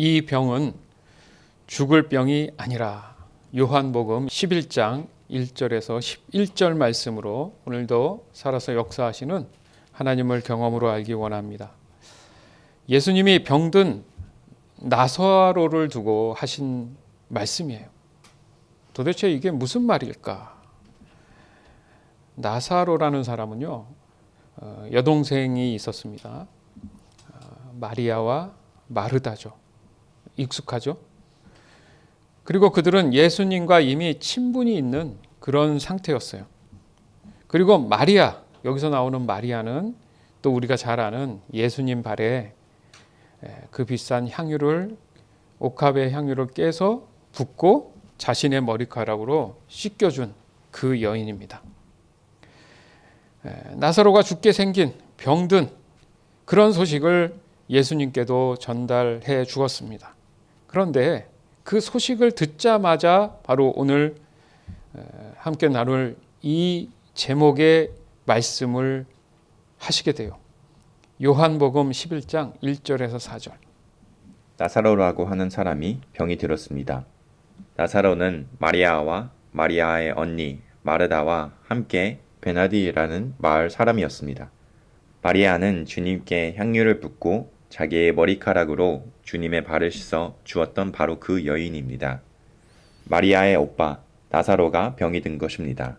이 병은 죽을 병이 아니라. 요한복음 11장 1절에서 11절 말씀으로 오늘도 살아서 역사하시는 하나님을 경험으로 알기 원합니다. 예수님이 병든 나사로를 두고 하신 말씀이에요. 도대체 이게 무슨 말일까? 나사로라는 사람은요, 여동생이 있었습니다. 마리아와 마르다죠. 익숙하죠? 그리고 그들은 예수님과 이미 친분이 있는 그런 상태였어요. 그리고 마리아, 여기서 나오는 마리아는 또 우리가 잘 아는 예수님 발에 그 비싼 향유를, 옥합의 향유를 깨서 붓고 자신의 머리카락으로 씻겨준 그 여인입니다. 나사로가 죽게 생긴, 병든 그런 소식을 예수님께도 전달해 주었습니다. 그런데 그 소식을 듣자마자 바로 오늘 함께 나눌 이 제목의 말씀을 하시게 돼요. 요한복음 11장 1절에서 4절. 나사로라고 하는 사람이 병이 들었습니다. 나사로는 마리아와 마리아의 언니 마르다와 함께 베나디라는 마을 사람이었습니다. 마리아는 주님께 향유를 붓고 자기의 머리카락으로 주님의 발을 씻어 주었던 바로 그 여인입니다. 마리아의 오빠 나사로가 병이 든 것입니다.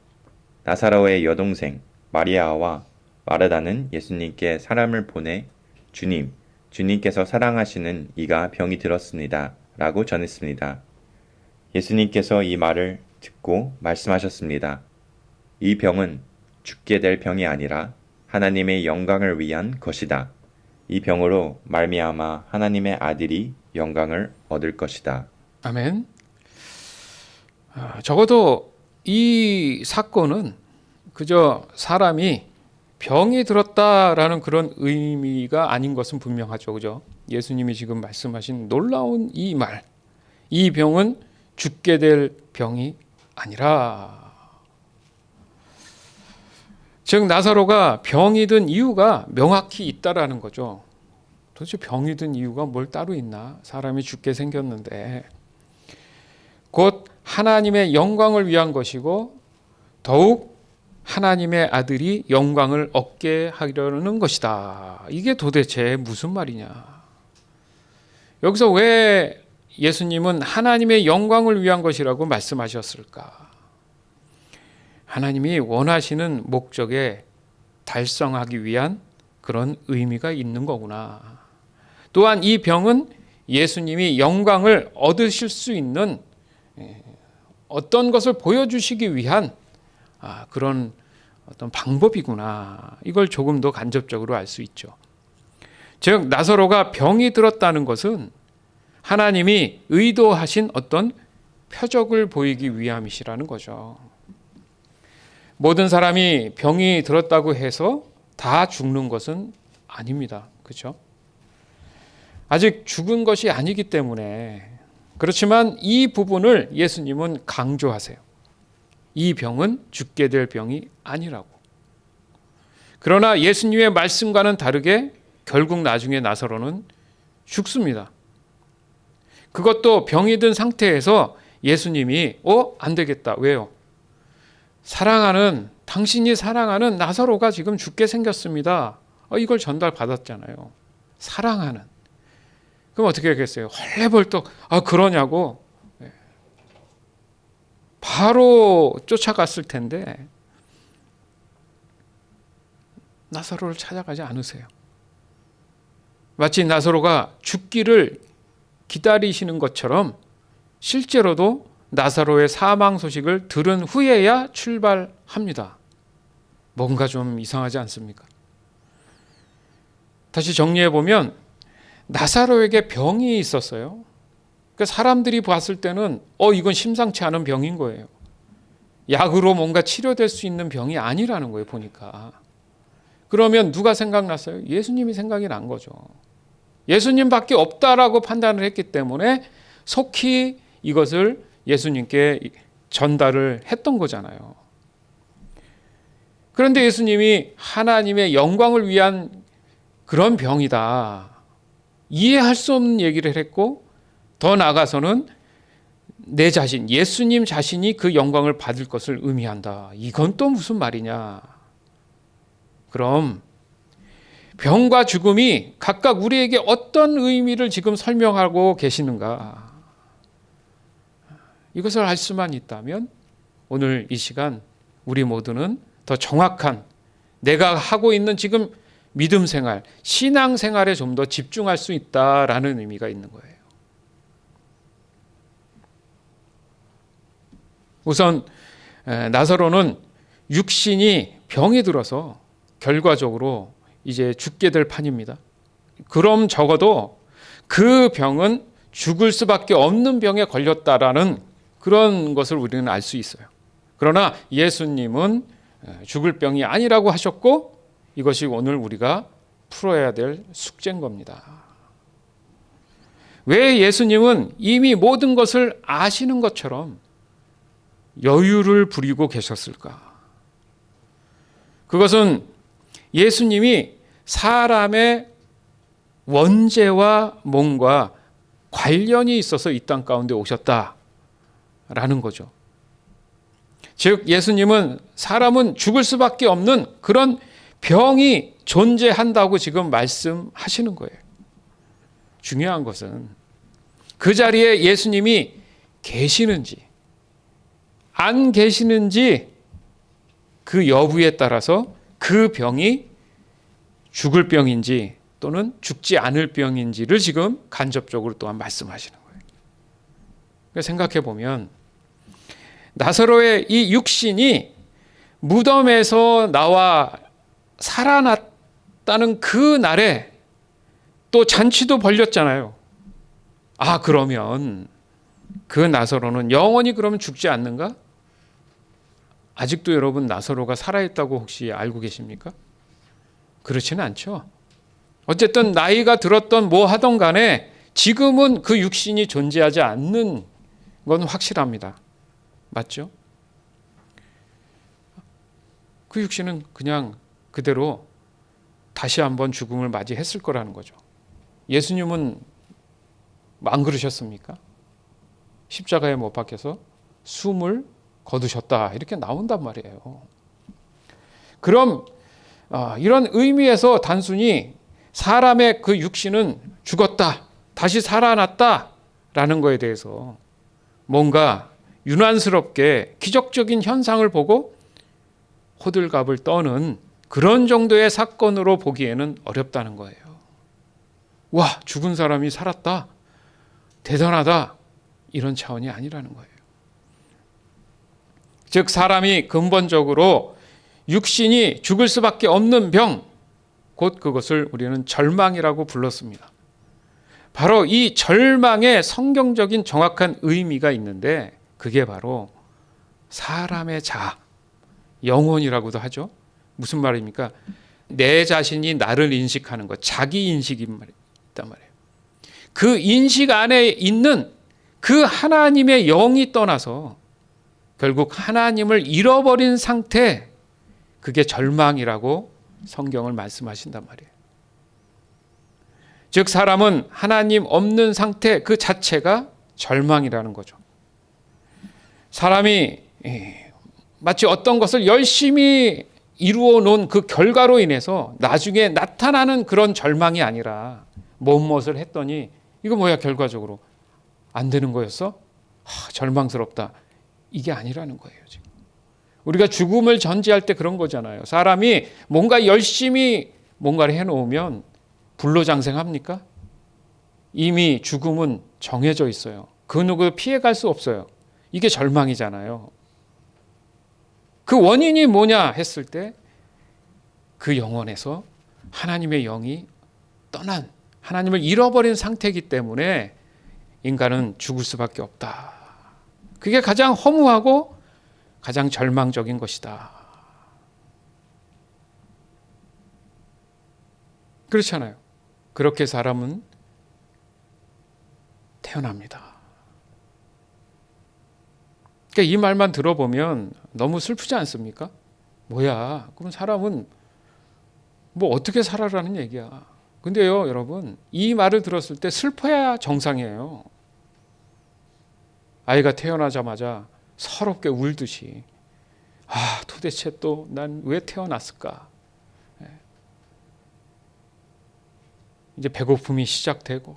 나사로의 여동생 마리아와 마르다는 예수님께 사람을 보내 주님께서 사랑하시는 이가 병이 들었습니다 라고 전했습니다. 예수님께서 이 말을 듣고 말씀하셨습니다. 이 병은 죽게 될 병이 아니라 하나님의 영광을 위한 것이다. 이 병으로 말미암아 하나님의 아들이 영광을 얻을 것이다. 아멘. 적어도 이 사건은 그저 사람이 병이 들었다라는 그런 의미가 아닌 것은 분명하죠. 그죠? 예수님이 지금 말씀하신 놀라운 이 말, 이 병은 죽게 될 병이 아니라. 즉 나사로가 병이 든 이유가 명확히 있다라는 거죠. 도대체 병이 든 이유가 뭘 따로 있나? 사람이 죽게 생겼는데 곧 하나님의 영광을 위한 것이고 더욱 하나님의 아들이 영광을 얻게 하려는 것이다. 이게 도대체 무슨 말이냐? 여기서 왜 예수님은 하나님의 영광을 위한 것이라고 말씀하셨을까? 하나님이 원하시는 목적에 달성하기 위한 그런 의미가 있는 거구나. 또한 이 병은 예수님이 영광을 얻으실 수 있는 어떤 것을 보여주시기 위한 그런 어떤 방법이구나. 이걸 조금 더 간접적으로 알 수 있죠. 즉 나사로가 병이 들었다는 것은 하나님이 의도하신 어떤 표적을 보이기 위함이시라는 거죠. 모든 사람이 병이 들었다고 해서 다 죽는 것은 아닙니다. 그렇죠? 아직 죽은 것이 아니기 때문에. 그렇지만 이 부분을 예수님은 강조하세요. 이 병은 죽게 될 병이 아니라고. 그러나 예수님의 말씀과는 다르게 결국 나중에 나사로는 죽습니다. 그것도 병이 든 상태에서 예수님이 안 되겠다. 왜요? 당신이 사랑하는 나사로가 지금 죽게 생겼습니다. 이걸 전달받았잖아요. 사랑하는. 그럼 어떻게 하겠어요? 헐레벌떡 그러냐고 바로 쫓아갔을 텐데 나사로를 찾아가지 않으세요. 마치 나사로가 죽기를 기다리시는 것처럼 실제로도 나사로의 사망 소식을 들은 후에야 출발합니다. 뭔가 좀 이상하지 않습니까? 다시 정리해 보면 나사로에게 병이 있었어요. 그러니까 사람들이 봤을 때는 이건 심상치 않은 병인 거예요. 약으로 뭔가 치료될 수 있는 병이 아니라는 거예요. 보니까. 그러면 누가 생각났어요? 예수님이 생각이 난 거죠. 예수님밖에 없다라고 판단을 했기 때문에 속히 이것을 예수님께 전달을 했던 거잖아요. 그런데 예수님이 하나님의 영광을 위한 그런 병이다. 이해할 수 없는 얘기를 했고 더 나아가서는 내 자신, 예수님 자신이 그 영광을 받을 것을 의미한다. 이건 또 무슨 말이냐? 그럼 병과 죽음이 각각 우리에게 어떤 의미를 지금 설명하고 계시는가? 이것을 알 수만 있다면 오늘 이 시간 우리 모두는 더 정확한 내가 하고 있는 지금 믿음 생활, 신앙 생활에 좀 더 집중할 수 있다라는 의미가 있는 거예요. 우선 나사로는 육신이 병이 들어서 결과적으로 이제 죽게 될 판입니다. 그럼 적어도 그 병은 죽을 수밖에 없는 병에 걸렸다라는 그런 것을 우리는 알 수 있어요. 그러나 예수님은 죽을 병이 아니라고 하셨고 이것이 오늘 우리가 풀어야 될 숙제인 겁니다. 왜 예수님은 이미 모든 것을 아시는 것처럼 여유를 부리고 계셨을까? 그것은 예수님이 사람의 원죄와 몸과 관련이 있어서 이 땅 가운데 오셨다라는 거죠. 즉 예수님은 사람은 죽을 수밖에 없는 그런 병이 존재한다고 지금 말씀하시는 거예요. 중요한 것은 그 자리에 예수님이 계시는지 안 계시는지 그 여부에 따라서 그 병이 죽을 병인지 또는 죽지 않을 병인지를 지금 간접적으로 또한 말씀하시는 거예요. 생각해 보면 나사로의 이 육신이 무덤에서 나와 살아났다는 그 날에 또 잔치도 벌렸잖아요. 아, 그러면 그 나사로는 영원히 그러면 죽지 않는가? 아직도 여러분 나사로가 살아있다고 혹시 알고 계십니까? 그렇지는 않죠. 어쨌든 나이가 들었던 뭐 하던 간에 지금은 그 육신이 존재하지 않는 건 확실합니다. 맞죠? 그 육신은 그냥 그대로 다시 한번 죽음을 맞이했을 거라는 거죠. 예수님은 안 그러셨습니까? 십자가에 못 박혀서 숨을 거두셨다 이렇게 나온단 말이에요. 그럼 이런 의미에서 단순히 사람의 그 육신은 죽었다 다시 살아났다라는 거에 대해서 뭔가 유난스럽게 기적적인 현상을 보고 호들갑을 떠는 그런 정도의 사건으로 보기에는 어렵다는 거예요. 와, 죽은 사람이 살았다, 대단하다, 이런 차원이 아니라는 거예요. 즉 사람이 근본적으로 육신이 죽을 수밖에 없는 병, 곧 그것을 우리는 절망이라고 불렀습니다. 바로 이 절망의 성경적인 정확한 의미가 있는데 그게 바로 사람의 자아, 영혼이라고도 하죠. 무슨 말입니까? 내 자신이 나를 인식하는 것, 자기 인식이 있단 말이에요. 그 인식 안에 있는 그 하나님의 영이 떠나서 결국 하나님을 잃어버린 상태, 그게 절망이라고 성경을 말씀하신단 말이에요. 즉 사람은 하나님 없는 상태 그 자체가 절망이라는 거죠. 사람이 마치 어떤 것을 열심히 이루어 놓은 그 결과로 인해서 나중에 나타나는 그런 절망이 아니라 무엇을 했더니 이거 뭐야 결과적으로 안 되는 거였어? 절망스럽다. 이게 아니라는 거예요. 지금 우리가 죽음을 전제할 때 그런 거잖아요. 사람이 뭔가 열심히 뭔가를 해놓으면 불로장생합니까? 이미 죽음은 정해져 있어요. 그 누구도 피해갈 수 없어요. 이게 절망이잖아요. 그 원인이 뭐냐 했을 때 그 영혼에서 하나님의 영이 떠난, 하나님을 잃어버린 상태이기 때문에 인간은 죽을 수밖에 없다. 그게 가장 허무하고 가장 절망적인 것이다. 그렇잖아요. 그렇게 사람은 태어납니다. 그러니까 이 말만 들어보면 너무 슬프지 않습니까? 뭐야, 그럼 사람은 뭐 어떻게 살아라는 얘기야. 근데요, 여러분, 이 말을 들었을 때 슬퍼야 정상이에요. 아이가 태어나자마자 서럽게 울듯이 도대체 또 난 왜 태어났을까? 이제 배고픔이 시작되고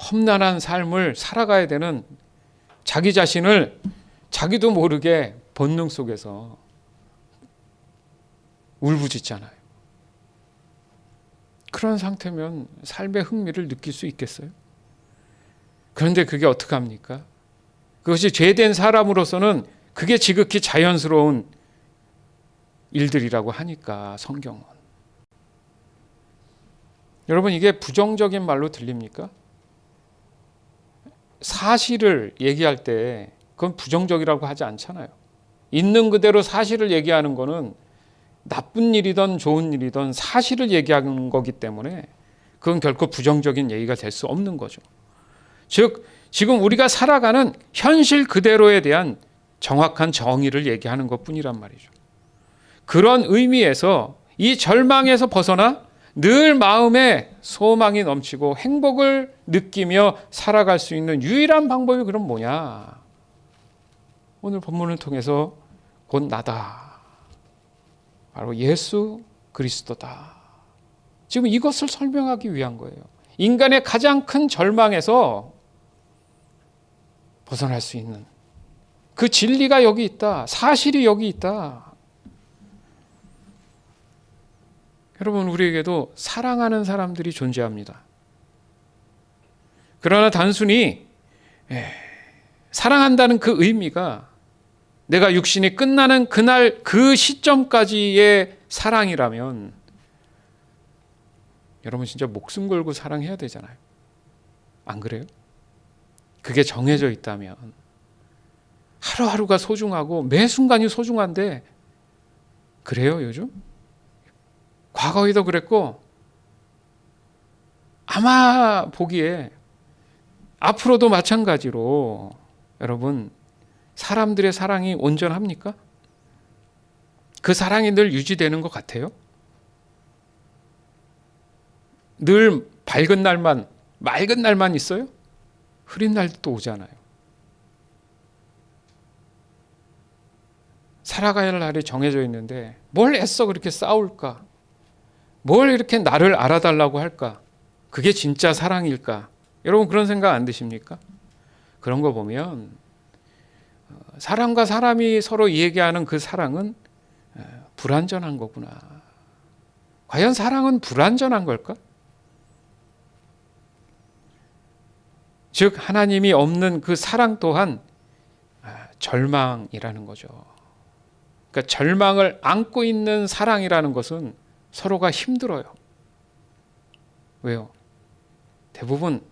험난한 삶을 살아가야 되는 자기 자신을 자기도 모르게 본능 속에서 울부짖잖아요. 그런 상태면 삶의 흥미를 느낄 수 있겠어요? 그런데 그게 어떡합니까? 그것이 죄된 사람으로서는 그게 지극히 자연스러운 일들이라고 하니까 성경은. 여러분, 이게 부정적인 말로 들립니까? 사실을 얘기할 때 그건 부정적이라고 하지 않잖아요. 있는 그대로 사실을 얘기하는 거는 나쁜 일이든 좋은 일이든 사실을 얘기하는 거기 때문에 그건 결코 부정적인 얘기가 될 수 없는 거죠. 즉 지금 우리가 살아가는 현실 그대로에 대한 정확한 정의를 얘기하는 것뿐이란 말이죠. 그런 의미에서 이 절망에서 벗어나 늘 마음에 소망이 넘치고 행복을 느끼며 살아갈 수 있는 유일한 방법이 그럼 뭐냐? 오늘 본문을 통해서 곧 나다. 바로 예수 그리스도다. 지금 이것을 설명하기 위한 거예요. 인간의 가장 큰 절망에서 벗어날 수 있는 그 진리가 여기 있다. 사실이 여기 있다. 여러분, 우리에게도 사랑하는 사람들이 존재합니다. 그러나 단순히 사랑한다는 그 의미가 내가 육신이 끝나는 그날 그 시점까지의 사랑이라면 여러분 진짜 목숨 걸고 사랑해야 되잖아요. 안 그래요? 그게 정해져 있다면 하루하루가 소중하고 매 순간이 소중한데 그래요 요즘? 과거에도 그랬고 아마 보기에 앞으로도 마찬가지로 여러분 사람들의 사랑이 온전합니까? 그 사랑이 늘 유지되는 것 같아요? 늘 밝은 날만 맑은 날만 있어요? 흐린 날도 또 오잖아요. 살아가야 할 날이 정해져 있는데 뭘 애써 그렇게 싸울까? 뭘 이렇게 나를 알아달라고 할까? 그게 진짜 사랑일까? 여러분 그런 생각 안 드십니까? 그런 거 보면 사람과 사람이 서로 얘기하는 그 사랑은 불완전한 거구나. 과연 사랑은 불완전한 걸까? 즉 하나님이 없는 그 사랑 또한 절망이라는 거죠. 그러니까 절망을 안고 있는 사랑이라는 것은 서로가 힘들어요. 왜요? 대부분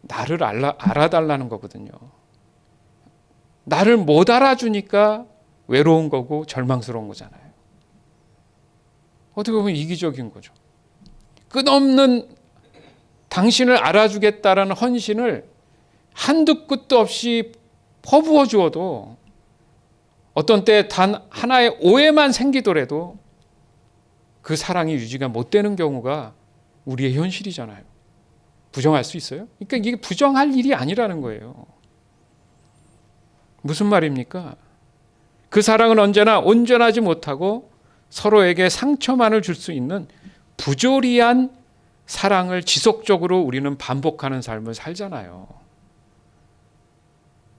나를 알아달라는 거거든요. 나를 못 알아주니까 외로운 거고 절망스러운 거잖아요. 어떻게 보면 이기적인 거죠. 끝없는 당신을 알아주겠다라는 헌신을 한두 끝도 없이 퍼부어 주어도 어떤 때 단 하나의 오해만 생기더라도 그 사랑이 유지가 못 되는 경우가 우리의 현실이잖아요. 부정할 수 있어요? 그러니까 이게 부정할 일이 아니라는 거예요. 무슨 말입니까? 그 사랑은 언제나 온전하지 못하고 서로에게 상처만을 줄 수 있는 부조리한 사랑을 지속적으로 우리는 반복하는 삶을 살잖아요.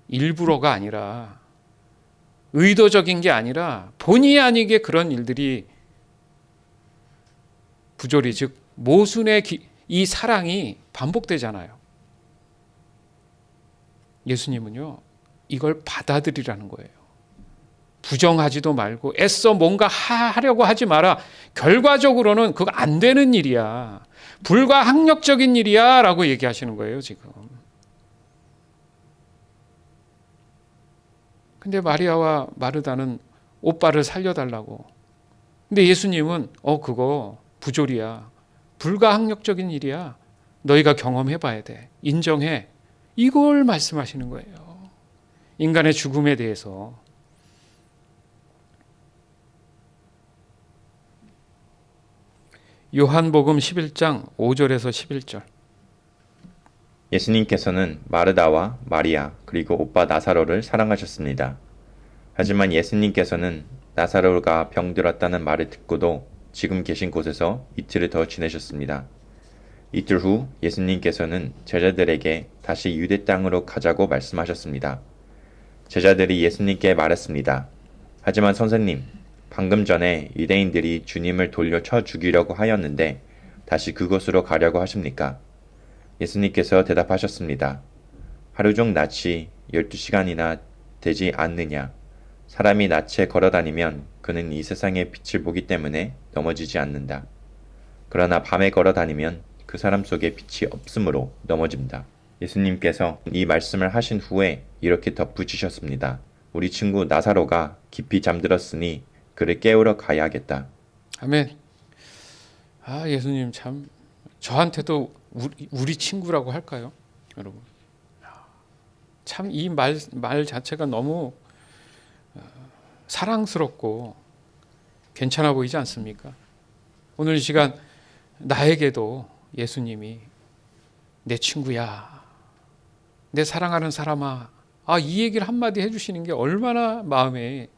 일부러가 아니라 의도적인 게 아니라 본의 아니게 그런 일들이 부조리 즉 모순의 이 사랑이 반복되잖아요. 예수님은요 이걸 받아들이라는 거예요. 부정하지도 말고 애써 뭔가 하려고 하지 마라. 결과적으로는 그거 안 되는 일이야. 불가항력적인 일이야 라고 얘기하시는 거예요 지금. 근데 마리아와 마르다는 오빠를 살려달라고. 근데 예수님은 그거 부조리야. 불가항력적인 일이야. 너희가 경험해 봐야 돼. 인정해. 이걸 말씀하시는 거예요. 인간의 죽음에 대해서. 요한복음 11장 5절에서 11절. 예수님께서는 마르다와 마리아 그리고 오빠 나사로를 사랑하셨습니다. 하지만 예수님께서는 나사로가 병들었다는 말을 듣고도 지금 계신 곳에서 이틀을 더 지내셨습니다. 이틀 후 예수님께서는 제자들에게 다시 유대 땅으로 가자고 말씀하셨습니다. 제자들이 예수님께 말했습니다. 하지만 선생님, 방금 전에 유대인들이 주님을 돌려쳐 죽이려고 하였는데 다시 그곳으로 가려고 하십니까? 예수님께서 대답하셨습니다. 하루 중 낯이 12시간이나 되지 않느냐? 사람이 낯에 걸어다니면 그는 이 세상의 빛을 보기 때문에 넘어지지 않는다. 그러나 밤에 걸어다니면 그 사람 속에 빛이 없으므로 넘어집니다. 예수님께서 이 말씀을 하신 후에 이렇게 덧붙이셨습니다. 우리 친구 나사로가 깊이 잠들었으니 그를 깨우러 가야겠다. 아멘. 예수님 참 저한테도 우리 친구라고 할까요? 여러분. 참 이 말 자체가 너무 사랑스럽고 괜찮아 보이지 않습니까? 오늘 이 시간 나에게도 예수님이 내 친구야, 내 사랑하는 사람아, 이 얘기를 한마디 해주시는 게 얼마나 마음에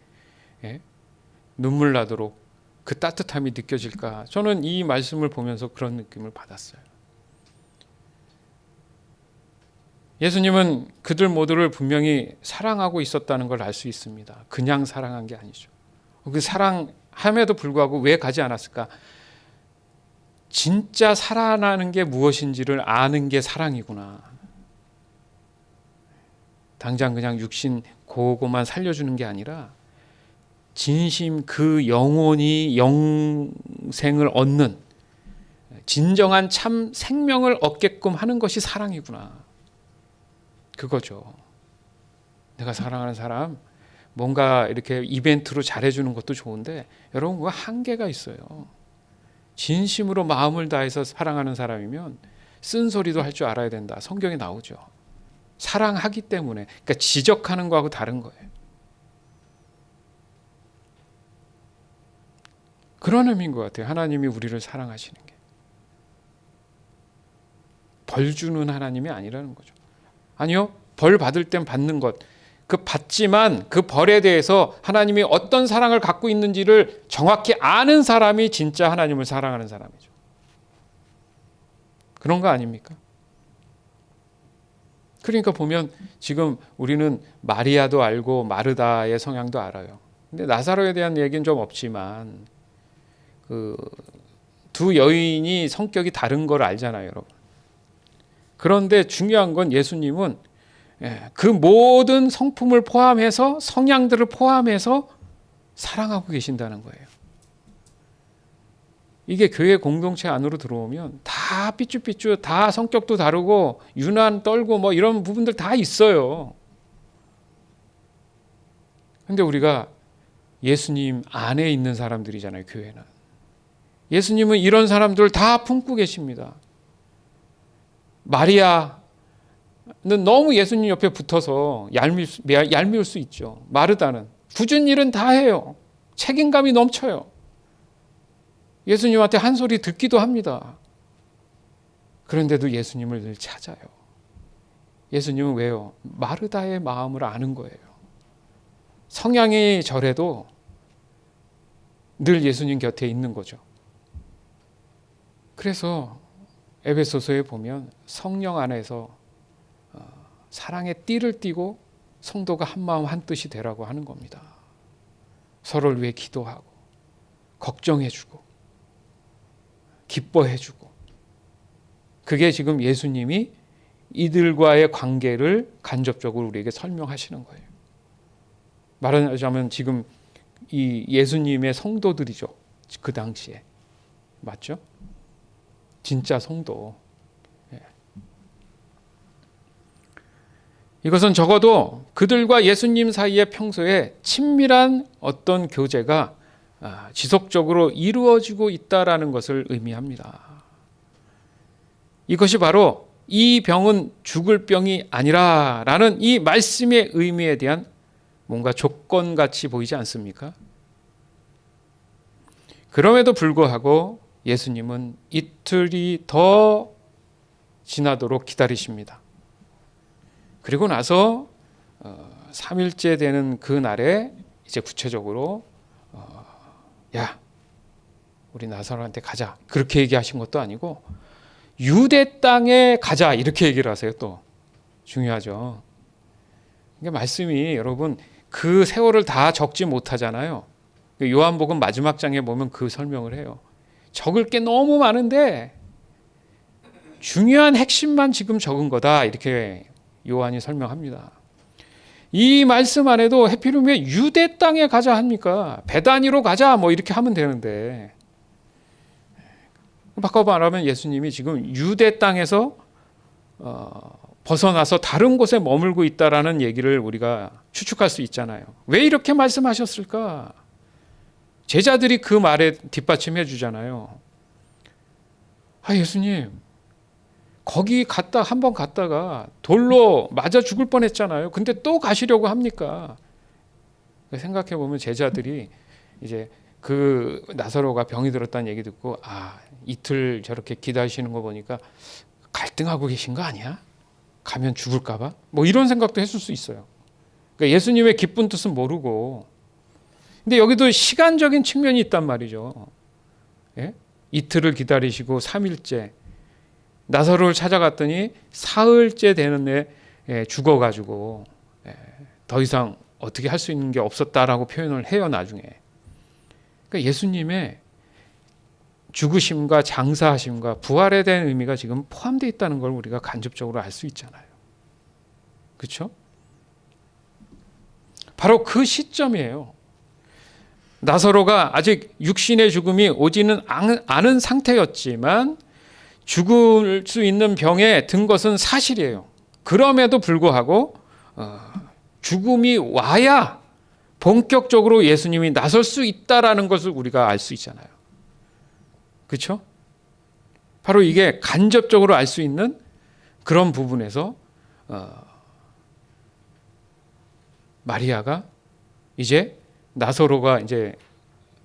눈물 나도록 그 따뜻함이 느껴질까. 저는 이 말씀을 보면서 그런 느낌을 받았어요. 예수님은 그들 모두를 분명히 사랑하고 있었다는 걸 알 수 있습니다. 그냥 사랑한 게 아니죠. 그 사랑함에도 불구하고 왜 가지 않았을까? 진짜 사랑하는 게 무엇인지를 아는 게 사랑이구나. 당장 그냥 육신 고거만 살려주는 게 아니라 진심 그 영혼이 영생을 얻는 진정한 참 생명을 얻게끔 하는 것이 사랑이구나. 그거죠. 내가 사랑하는 사람 뭔가 이렇게 이벤트로 잘해주는 것도 좋은데 여러분 그거 한계가 있어요. 진심으로 마음을 다해서 사랑하는 사람이면 쓴소리도 할 줄 알아야 된다. 성경에 나오죠. 사랑하기 때문에. 그러니까 지적하는 거하고 다른 거예요. 그런 의미인 것 같아요. 하나님이 우리를 사랑하시는 게. 벌 주는 하나님이 아니라는 거죠. 아니요. 벌 받을 땐 받는 것. 그 받지만 그 벌에 대해서 하나님이 어떤 사랑을 갖고 있는지를 정확히 아는 사람이 진짜 하나님을 사랑하는 사람이죠. 그런 거 아닙니까? 그러니까 보면 지금 우리는 마리아도 알고 마르다의 성향도 알아요. 근데 나사로에 대한 얘기는 좀 없지만 그 두 여인이 성격이 다른 걸 알잖아요, 여러분. 그런데 중요한 건 예수님은 그 모든 성품을 포함해서 성향들을 포함해서 사랑하고 계신다는 거예요. 이게 교회 공동체 안으로 들어오면 다 삐쭈삐쭈 다 성격도 다르고 유난 떨고 뭐 이런 부분들 다 있어요. 근데 우리가 예수님 안에 있는 사람들이잖아요, 교회는. 예수님은 이런 사람들을 다 품고 계십니다. 마리아는 너무 예수님 옆에 붙어서 얄미울 수 있죠. 마르다는 굳은 일은 다 해요. 책임감이 넘쳐요. 예수님한테 한 소리 듣기도 합니다. 그런데도 예수님을 늘 찾아요. 예수님은 왜요? 마르다의 마음을 아는 거예요. 성향이 저래도 늘 예수님 곁에 있는 거죠. 그래서 에베소서에 보면 성령 안에서 사랑의 띠를 띠고 성도가 한마음 한뜻이 되라고 하는 겁니다. 서로를 위해 기도하고 걱정해주고 기뻐해주고. 그게 지금 예수님이 이들과의 관계를 간접적으로 우리에게 설명하시는 거예요. 말하자면 지금 이 예수님의 성도들이죠. 그 당시에. 맞죠? 진짜 성도. 이것은 적어도 그들과 예수님 사이에 평소에 친밀한 어떤 교제가 지속적으로 이루어지고 있다라는 것을 의미합니다. 이것이 바로 이 병은 죽을 병이 아니라라는 이 말씀의 의미에 대한 뭔가 조건같이 보이지 않습니까? 그럼에도 불구하고 예수님은 이틀이 더 지나도록 기다리십니다. 그리고 나서 3일째 되는 그 날에 이제 구체적으로 야, 우리 나사로한테 가자. 그렇게 얘기하신 것도 아니고 유대 땅에 가자 이렇게 얘기를 하세요. 또 중요하죠. 그러니까 말씀이 여러분 그 세월을 다 적지 못하잖아요. 요한복음 마지막 장에 보면 그 설명을 해요. 적을 게 너무 많은데 중요한 핵심만 지금 적은 거다 이렇게 요한이 설명합니다. 이 말씀 안에도 해필이면 왜 유대 땅에 가자 합니까? 베다니로 가자 뭐 이렇게 하면 되는데 바꿔 말하면 예수님이 지금 유대 땅에서 벗어나서 다른 곳에 머물고 있다라는 얘기를 우리가 추측할 수 있잖아요. 왜 이렇게 말씀하셨을까? 제자들이 그 말에 뒷받침해 주잖아요. 예수님 거기 한번 갔다가 돌로 맞아 죽을 뻔했잖아요. 근데 또 가시려고 합니까? 생각해 보면 제자들이 이제 그 나사로가 병이 들었다는 얘기 듣고 이틀 저렇게 기다리시는 거 보니까 갈등하고 계신 거 아니야? 가면 죽을까 봐? 뭐 이런 생각도 했을 수 있어요. 그러니까 예수님의 기쁜 뜻은 모르고 근데 여기도 시간적인 측면이 있단 말이죠. 예? 이틀을 기다리시고 3일째 나사로를 찾아갔더니 사흘째 되는 애 죽어가지고 더 이상 어떻게 할 수 있는 게 없었다라고 표현을 해요 나중에. 그러니까 예수님의 죽으심과 장사하심과 부활에 대한 의미가 지금 포함되어 있다는 걸 우리가 간접적으로 알 수 있잖아요. 그렇죠? 바로 그 시점이에요. 나사로가 아직 육신의 죽음이 오지는 않은 상태였지만 죽을 수 있는 병에 든 것은 사실이에요. 그럼에도 불구하고 죽음이 와야 본격적으로 예수님이 나설 수 있다라는 것을 우리가 알 수 있잖아요. 그렇죠? 바로 이게 간접적으로 알 수 있는 그런 부분에서 마리아가 이제 나사로가 이제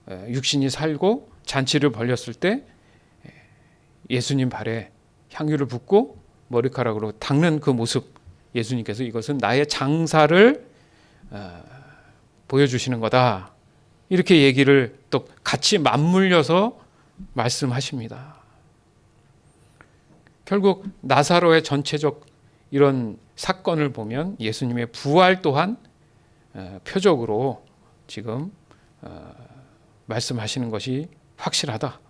육신이 살고 잔치를 벌렸을 때 예수님 발에 향유를 붓고 머리카락으로 닦는 그 모습, 예수님께서 이것은 나의 장사를 보여주시는 거다. 이렇게 얘기를 또 같이 맞물려서 말씀하십니다. 결국 나사로의 전체적 이런 사건을 보면 예수님의 부활 또한 표적으로 지금 말씀하시는 것이 확실하다.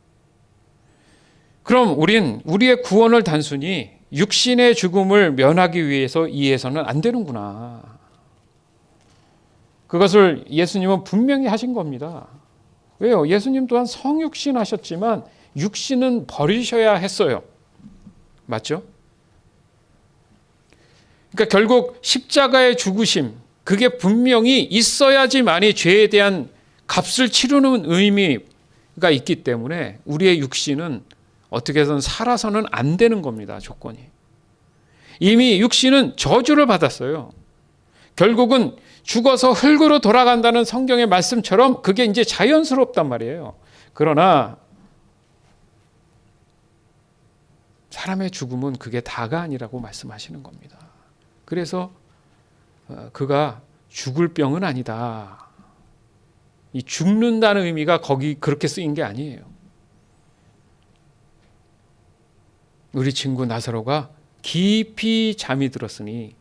그럼 우리의 구원을 단순히 육신의 죽음을 면하기 위해서 이해해서는 안 되는구나. 그것을 예수님은 분명히 하신 겁니다. 왜요? 예수님 또한 성육신 하셨지만 육신은 버리셔야 했어요. 맞죠? 그러니까 결국 십자가의 죽으심, 그게 분명히 있어야지만이 죄에 대한 값을 치르는 의미가 있기 때문에 우리의 육신은 어떻게 해서는 살아서는 안 되는 겁니다. 조건이. 이미 육신은 저주를 받았어요. 결국은 죽어서 흙으로 돌아간다는 성경의 말씀처럼 그게 이제 자연스럽단 말이에요. 그러나 사람의 죽음은 그게 다가 아니라고 말씀하시는 겁니다. 그래서 그가 죽을 병은 아니다. 이 죽는다는 의미가 거기 그렇게 쓰인 게 아니에요. 우리 친구 나사로가 깊이 잠이 들었으니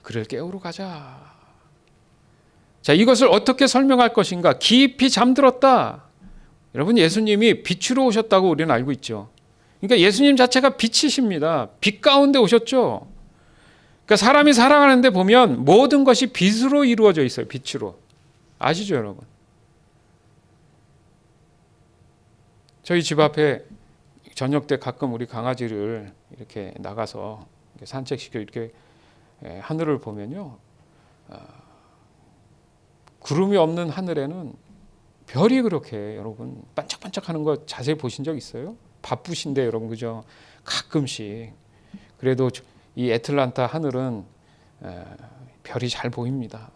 그를 깨우러 가자. 자, 이것을 어떻게 설명할 것인가? 깊이 잠들었다. 여러분, 예수님이 빛으로 오셨다고 우리는 알고 있죠. 그러니까 예수님 자체가 빛이십니다. 빛 가운데 오셨죠. 그러니까 사람이 살아가는데 보면 모든 것이 빛으로 이루어져 있어요. 빛으로. 아시죠, 여러분? 저희 집 앞에 저녁 때 가끔 우리 강아지를 이렇게 나가서 산책시켜 이렇게 하늘을 보면요. 구름이 없는 하늘에는 별이 그렇게 여러분 반짝반짝하는 거 자세히 보신 적 있어요? 바쁘신데 여러분 그죠? 가끔씩. 그래도 이 애틀란타 하늘은 별이 잘 보입니다.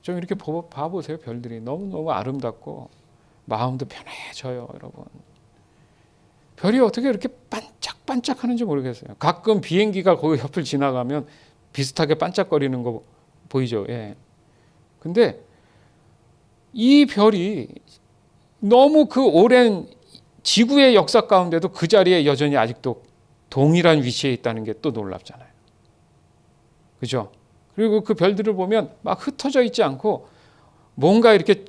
좀 이렇게 봐보세요. 별들이 너무너무 아름답고 마음도 편해져요. 여러분. 별이 어떻게 이렇게 반짝반짝하는지 모르겠어요. 가끔 비행기가 거기 옆을 지나가면 비슷하게 반짝거리는 거 보이죠? 예. 근데 이 별이 너무 그 오랜 지구의 역사 가운데도 그 자리에 여전히 아직도 동일한 위치에 있다는 게 또 놀랍잖아요. 그죠? 그리고 그 별들을 보면 막 흩어져 있지 않고 뭔가 이렇게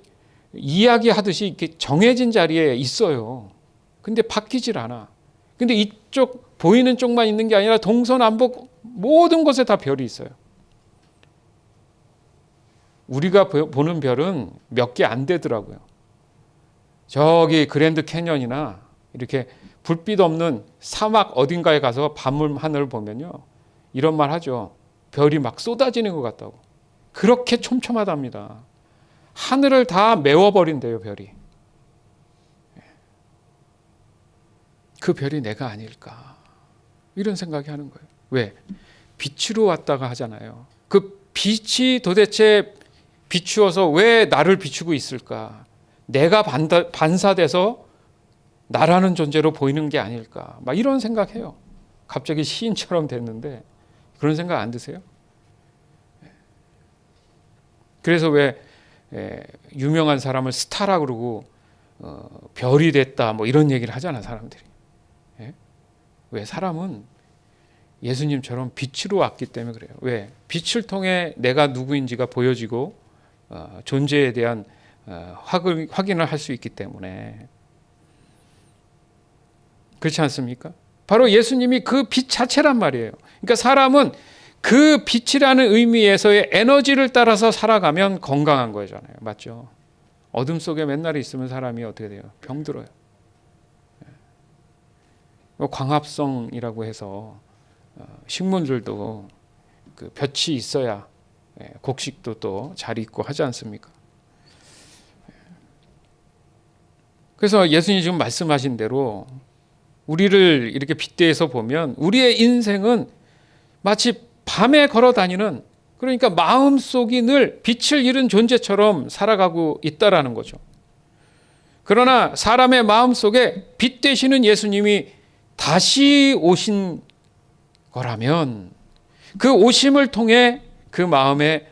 이야기하듯이 이렇게 정해진 자리에 있어요. 근데 바뀌질 않아. 근데 이쪽 보이는 쪽만 있는 게 아니라 동서남북 모든 곳에 다 별이 있어요. 우리가 보는 별은 몇 개 안 되더라고요. 저기 그랜드 캐년이나 이렇게 불빛 없는 사막 어딘가에 가서 밤을 하늘을 보면요, 이런 말 하죠. 별이 막 쏟아지는 것 같다고. 그렇게 촘촘하답니다. 하늘을 다 메워버린대요, 별이. 그 별이 내가 아닐까, 이런 생각이 하는 거예요. 왜? 빛으로 왔다가 하잖아요. 그 빛이 도대체 비추어서 왜 나를 비추고 있을까? 내가 반사돼서 나라는 존재로 보이는 게 아닐까, 막 이런 생각해요. 갑자기 시인처럼 됐는데 그런 생각 안 드세요? 그래서 왜 유명한 사람을 스타라 그러고 별이 됐다 뭐 이런 얘기를 하잖아, 사람들이. 왜? 사람은 예수님처럼 빛으로 왔기 때문에 그래요. 왜? 빛을 통해 내가 누구인지가 보여지고 존재에 대한 확인을 할 수 있기 때문에. 그렇지 않습니까? 바로 예수님이 그 빛 자체란 말이에요. 그러니까 사람은 그 빛이라는 의미에서의 에너지를 따라서 살아가면 건강한 거잖아요. 맞죠? 어둠 속에 맨날 있으면 사람이 어떻게 돼요? 병들어요. 광합성이라고 해서 식물들도 그 볕이 있어야 곡식도 또 잘 있고 하지 않습니까? 그래서 예수님이 지금 말씀하신 대로 우리를 이렇게 빗대서 보면 우리의 인생은 마치 밤에 걸어 다니는, 그러니까 마음속이 늘 빛을 잃은 존재처럼 살아가고 있다라는 거죠. 그러나 사람의 마음속에 빛 되시는 예수님이 다시 오신 거라면 그 오심을 통해 그 마음의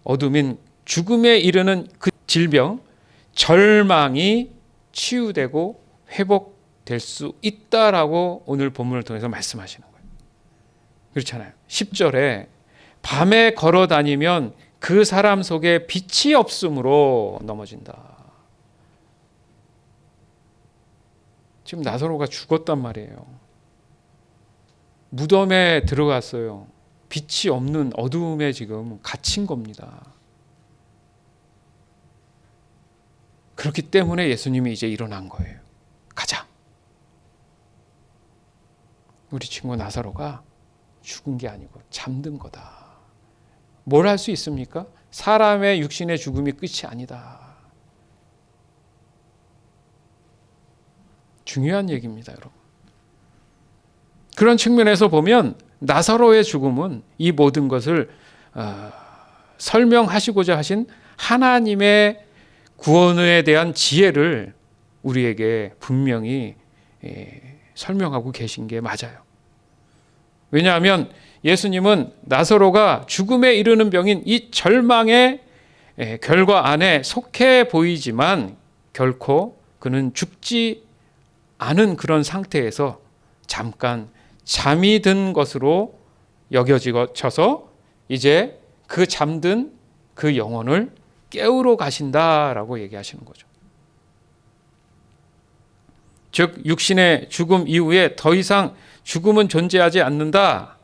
어둠인 죽음에 이르는 그 질병, 절망이 치유되고 회복될 수 있다라고 오늘 본문을 통해서 말씀하시는 거예요. 그렇잖아요. 10절에 밤에 걸어 다니면 그 사람 속에 빛이 없으므로 넘어진다. 지금 나사로가 죽었단 말이에요. 무덤에 들어갔어요. 빛이 없는 어두움에 지금 갇힌 겁니다. 그렇기 때문에 예수님이 이제 일어난 거예요. 가자. 우리 친구 나사로가 죽은 게 아니고 잠든 거다. 뭘 할 수 있습니까? 사람의 육신의 죽음이 끝이 아니다. 중요한 얘기입니다, 여러분. 그런 측면에서 보면 나사로의 죽음은 이 모든 것을 설명하시고자 하신 하나님의 구원에 대한 지혜를 우리에게 분명히 설명하고 계신 게 맞아요. 왜냐하면 예수님은 나사로가 죽음에 이르는 병인 이 절망의 결과 안에 속해 보이지만 결코 그는 죽지 않은 그런 상태에서 잠깐 잠이 든 것으로 여겨져서 이제 그 잠든 그 영혼을 깨우러 가신다라고 얘기하시는 거죠. 즉 육신의 죽음 이후에 더 이상 죽음은 존재하지 않는다.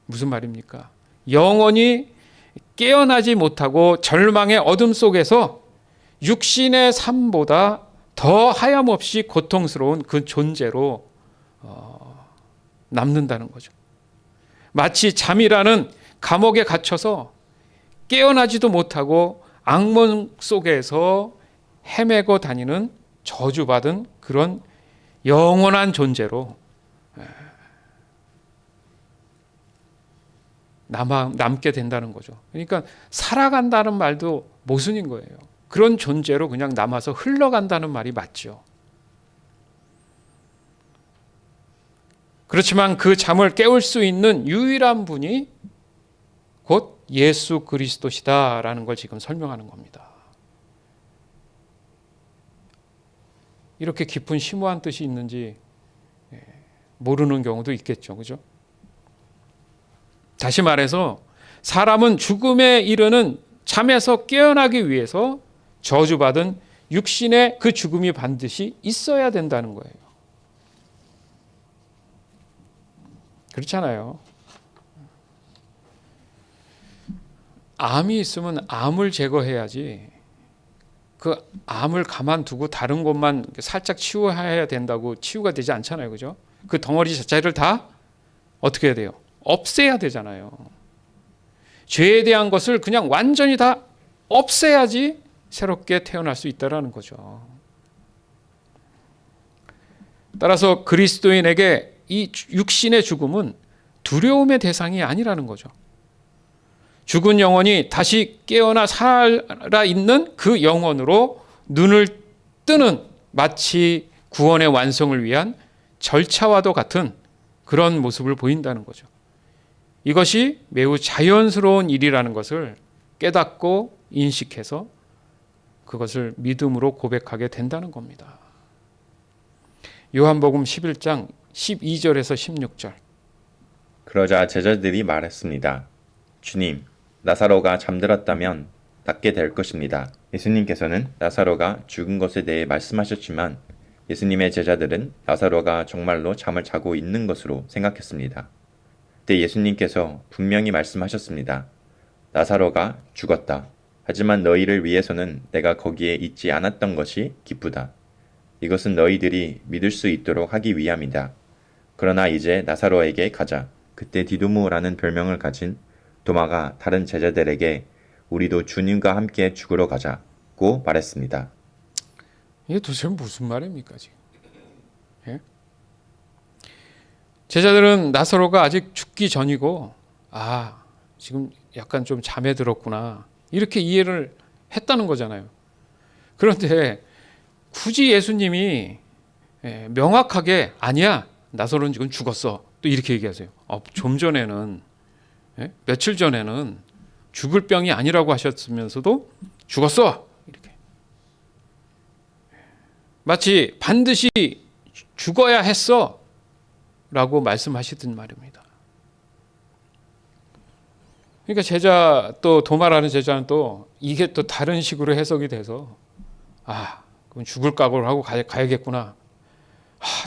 무슨 말입니까? 영원히 깨어나지 못하고 절망의 어둠 속에서 육신의 삶보다 더 하염없이 고통스러운 그 존재로 남는다는 거죠. 마치 잠이라는 감옥에 갇혀서 깨어나지도 못하고 악몽 속에서 헤매고 다니는 저주받은 그런 영원한 존재로 남게 된다는 거죠. 그러니까 살아간다는 말도 모순인 거예요. 그런 존재로 그냥 남아서 흘러간다는 말이 맞죠. 그렇지만 그 잠을 깨울 수 있는 유일한 분이 곧 예수 그리스도시다라는 걸 지금 설명하는 겁니다. 이렇게 깊은 심오한 뜻이 있는지 모르는 경우도 있겠죠. 그죠? 다시 말해서 사람은 죽음에 이르는 잠에서 깨어나기 위해서 저주받은 육신의 그 죽음이 반드시 있어야 된다는 거예요. 그렇잖아요. 암이 있으면 암을 제거해야지 그 암을 가만두고 다른 곳만 살짝 치유해야 된다고 치유가 되지 않잖아요. 그죠? 그 덩어리 자체를 다 어떻게 해야 돼요? 없애야 되잖아요. 죄에 대한 것을 그냥 완전히 다 없애야지 새롭게 태어날 수 있다는 거죠. 따라서 그리스도인에게 이 육신의 죽음은 두려움의 대상이 아니라는 거죠. 죽은 영혼이 다시 깨어나 살아있는 그 영혼으로 눈을 뜨는 마치 구원의 완성을 위한 절차와도 같은 그런 모습을 보인다는 거죠. 이것이 매우 자연스러운 일이라는 것을 깨닫고 인식해서 그것을 믿음으로 고백하게 된다는 겁니다. 요한복음 11장 12절에서 16절. 그러자 제자들이 말했습니다. 주님, 나사로가 잠들었다면 낫게 될 것입니다. 예수님께서는 나사로가 죽은 것에 대해 말씀하셨지만 예수님의 제자들은 나사로가 정말로 잠을 자고 있는 것으로 생각했습니다. 그때 예수님께서 분명히 말씀하셨습니다. 나사로가 죽었다. 하지만 너희를 위해서는 내가 거기에 있지 않았던 것이 기쁘다. 이것은 너희들이 믿을 수 있도록 하기 위함이다. 그러나 이제 나사로에게 가자. 그때 디도모라는 별명을 가진 도마가 다른 제자들에게 우리도 주님과 함께 죽으러 가자고 말했습니다. 이게 도대체 무슨 말입니까 지금? 예? 제자들은 나사로가 아직 죽기 전이고 지금 약간 좀 잠에 들었구나 이렇게 이해를 했다는 거잖아요. 그런데 굳이 예수님이 명확하게 아니야 나사로는 지금 죽었어 또 이렇게 얘기하세요. 좀 전에는 며칠 전에는 죽을 병이 아니라고 하셨으면서도 죽었어 이렇게 마치 반드시 죽어야 했어 라고 말씀하시던 말입니다. 그러니까 제자 또 도마라는 제자는 또 이게 또 다른 식으로 해석이 돼서 그럼 죽을 각오를 하고 가야겠구나.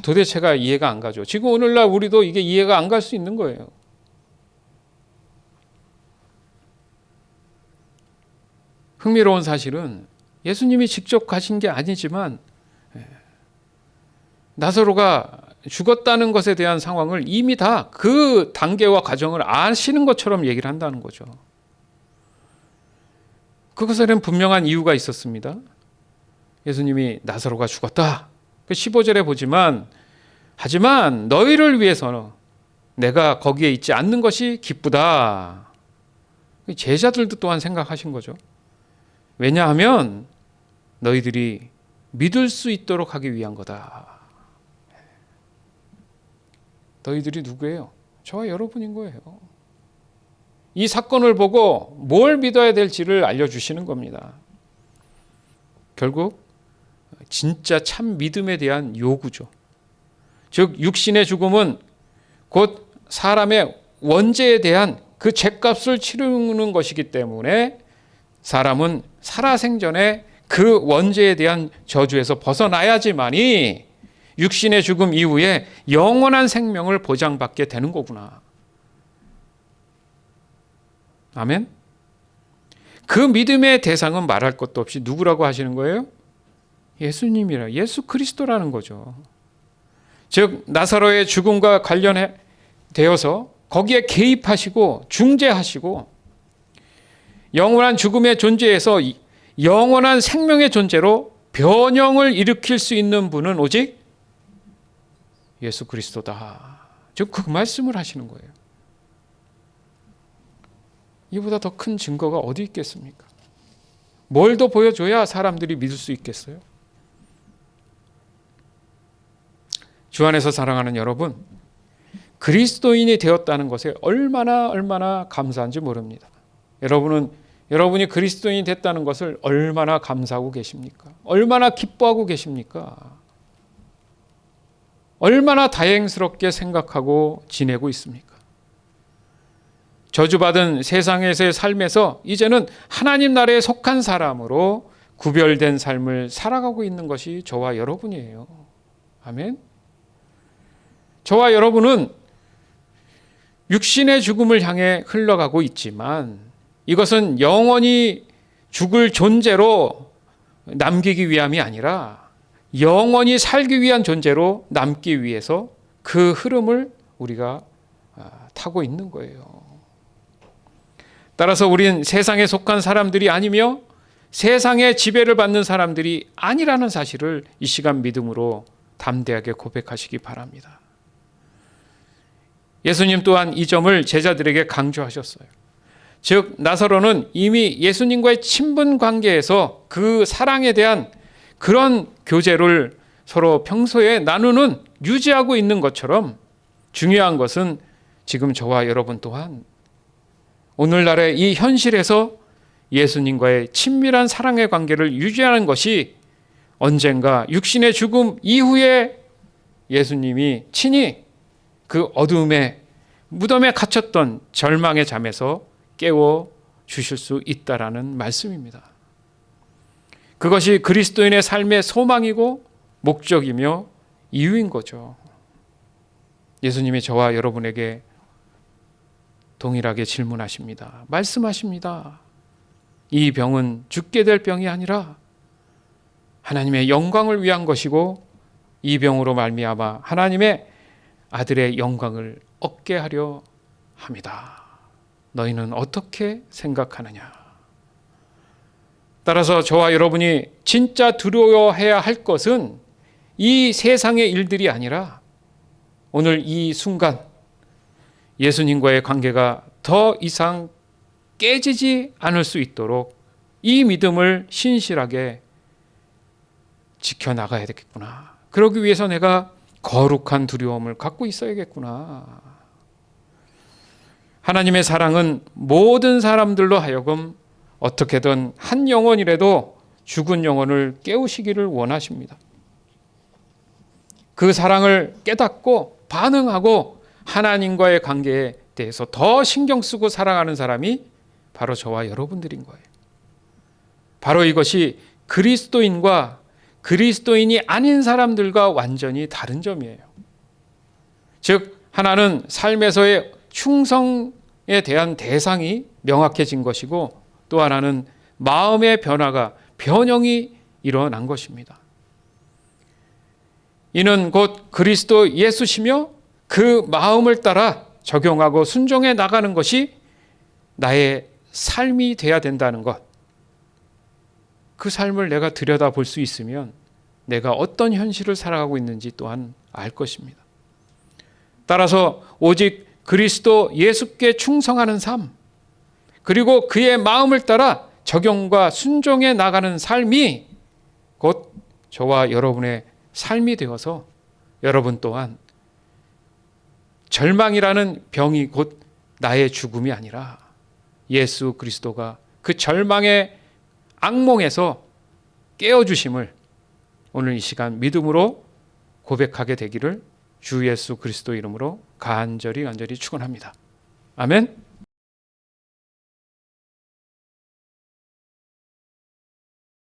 도대체가 이해가 안 가죠. 지금 오늘날 우리도 이게 이해가 안 갈 수 있는 거예요. 흥미로운 사실은 예수님이 직접 가신 게 아니지만 나사로가 죽었다는 것에 대한 상황을 이미 다 그 단계와 과정을 아시는 것처럼 얘기를 한다는 거죠. 그것에는 분명한 이유가 있었습니다. 예수님이 나사로가 죽었다. 15절에 보지만 하지만 너희를 위해서는 내가 거기에 있지 않는 것이 기쁘다. 제자들도 또한 생각하신 거죠. 왜냐하면 너희들이 믿을 수 있도록 하기 위한 거다. 너희들이 누구예요? 저와 여러분인 거예요. 이 사건을 보고 뭘 믿어야 될지를 알려주시는 겁니다. 결국 진짜 참 믿음에 대한 요구죠. 즉 육신의 죽음은 곧 사람의 원죄에 대한 그 죗값을 치르는 것이기 때문에 사람은 살아생전에 그 원죄에 대한 저주에서 벗어나야지만이 육신의 죽음 이후에 영원한 생명을 보장받게 되는 거구나. 아멘. 그 믿음의 대상은 말할 것도 없이 누구라고 하시는 거예요? 예수님이라, 예수 그리스도라는 거죠. 즉 나사로의 죽음과 관련해 되어서 거기에 개입하시고 중재하시고 영원한 죽음의 존재에서 영원한 생명의 존재로 변형을 일으킬 수 있는 분은 오직 예수 그리스도다. 즉 그 말씀을 하시는 거예요. 이보다 더 큰 증거가 어디 있겠습니까? 뭘 더 보여줘야 사람들이 믿을 수 있겠어요? 주 안에서 사랑하는 여러분, 그리스도인이 되었다는 것에 얼마나 감사한지 모릅니다. 여러분이 그리스도인이 됐다는 것을 얼마나 감사하고 계십니까? 얼마나 기뻐하고 계십니까? 얼마나 다행스럽게 생각하고 지내고 있습니까? 저주받은 세상에서의 삶에서 이제는 하나님 나라에 속한 사람으로 구별된 삶을 살아가고 있는 것이 저와 여러분이에요. 아멘. 저와 여러분은 육신의 죽음을 향해 흘러가고 있지만 이것은 영원히 죽을 존재로 남기기 위함이 아니라 영원히 살기 위한 존재로 남기 위해서 그 흐름을 우리가 타고 있는 거예요. 따라서 우린 세상에 속한 사람들이 아니며 세상의 지배를 받는 사람들이 아니라는 사실을 이 시간 믿음으로 담대하게 고백하시기 바랍니다. 예수님 또한 이 점을 제자들에게 강조하셨어요. 즉 나사로는 이미 예수님과의 친분 관계에서 그 사랑에 대한 그런 교제를 서로 평소에 나누는 유지하고 있는 것처럼 중요한 것은 지금 저와 여러분 또한 오늘날의 이 현실에서 예수님과의 친밀한 사랑의 관계를 유지하는 것이 언젠가 육신의 죽음 이후에 예수님이 친히 그 어둠의 무덤에 갇혔던 절망의 잠에서 깨워 주실 수 있다라는 말씀입니다. 그것이 그리스도인의 삶의 소망이고 목적이며 이유인 거죠. 예수님이 저와 여러분에게 동일하게 질문하십니다. 말씀하십니다. 이 병은 죽게 될 병이 아니라 하나님의 영광을 위한 것이고 이 병으로 말미암아 하나님의 아들의 영광을 얻게 하려 합니다. 너희는 어떻게 생각하느냐? 따라서 저와 여러분이 진짜 두려워해야 할 것은 이 세상의 일들이 아니라 오늘 이 순간 예수님과의 관계가 더 이상 깨지지 않을 수 있도록 이 믿음을 신실하게 지켜나가야 되겠구나. 그러기 위해서 내가 거룩한 두려움을 갖고 있어야겠구나. 하나님의 사랑은 모든 사람들로 하여금 어떻게든 한 영혼이라도 죽은 영혼을 깨우시기를 원하십니다. 그 사랑을 깨닫고 반응하고 하나님과의 관계에 대해서 더 신경 쓰고 살아가는 사람이 바로 저와 여러분들인 거예요. 바로 이것이 그리스도인과 그리스도인이 아닌 사람들과 완전히 다른 점이에요. 즉 하나는 삶에서의 충성에 대한 대상이 명확해진 것이고 또 하나는 마음의 변형이 일어난 것입니다. 이는 곧 그리스도 예수시며 그 마음을 따라 적용하고 순종해 나가는 것이 나의 삶이 돼야 된다는 것. 그 삶을 내가 들여다볼 수 있으면 내가 어떤 현실을 살아가고 있는지 또한 알 것입니다. 따라서 오직 그리스도 예수께 충성하는 삶, 그리고 그의 마음을 따라 적용과 순종해 나가는 삶이 곧 저와 여러분의 삶이 되어서 여러분 또한 절망이라는 병이 곧 나의 죽음이 아니라 예수 그리스도가 그 절망의 악몽에서 깨어주심을 오늘 이 시간 믿음으로 고백하게 되기를 주 예수 그리스도 이름으로 간절히 축원합니다. 아멘.